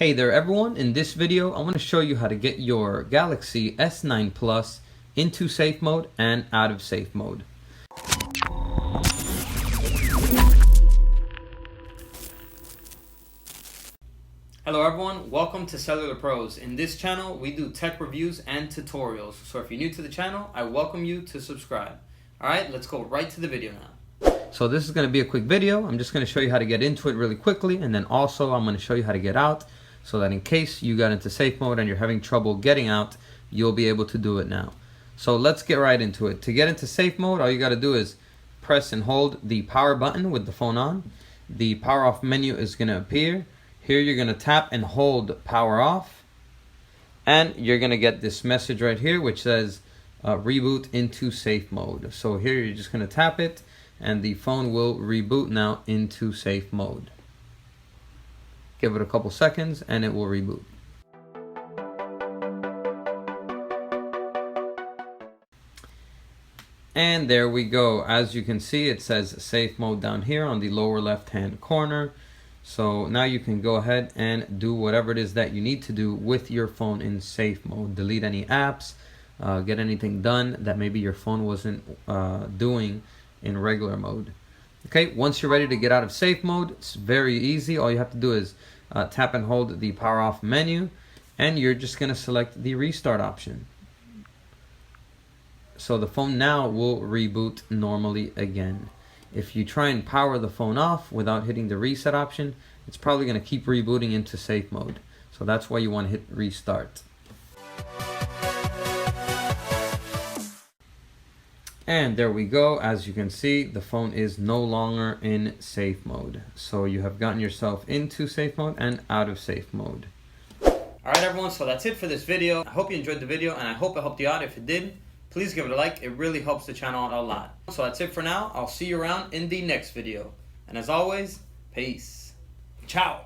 Hey there everyone, in this video I want to show you how to get your Galaxy S9 Plus into safe mode and out of safe mode. Hello everyone, welcome to Cellular Pros. In this channel we do tech reviews and tutorials, so if you're new to the channel I welcome you to subscribe. Alright, let's go right to the video now. So this is going to be a quick video. I'm just going to show you how to get into it really quickly, and then also I'm going to show you how to get out, so that in case you got into safe mode and you're having trouble getting out, you'll be able to do it now. So let's get right into it. To get into safe mode, all you got to do is press and hold the power button with the phone on. The power off menu is going to appear. Here you're going to tap and hold power off, and you're going to get this message right here which says reboot into safe mode. So here you're just going to tap it and the phone will reboot now into safe mode. Give it a couple seconds and it will reboot. And there we go. As you can see, it says safe mode down here on the lower left hand corner. So now you can go ahead and do whatever it is that you need to do with your phone in safe mode. Delete any apps, get anything done that maybe your phone wasn't doing in regular mode. Okay, once you're ready to get out of safe mode, it's very easy. All you have to do is tap and hold the power off menu, and you're just going to select the restart option. So the phone now will reboot normally again. If you try and power the phone off without hitting the reset option, it's probably going to keep rebooting into safe mode. So that's why you want to hit restart. And there we go. As you can see, the phone is no longer in safe mode. So you have gotten yourself into safe mode and out of safe mode. Alright everyone, so that's it for this video. I hope you enjoyed the video and I hope it helped you out. If it did, please give it a like. It really helps the channel out a lot. So that's it for now. I'll see you around in the next video. And as always, peace. Ciao.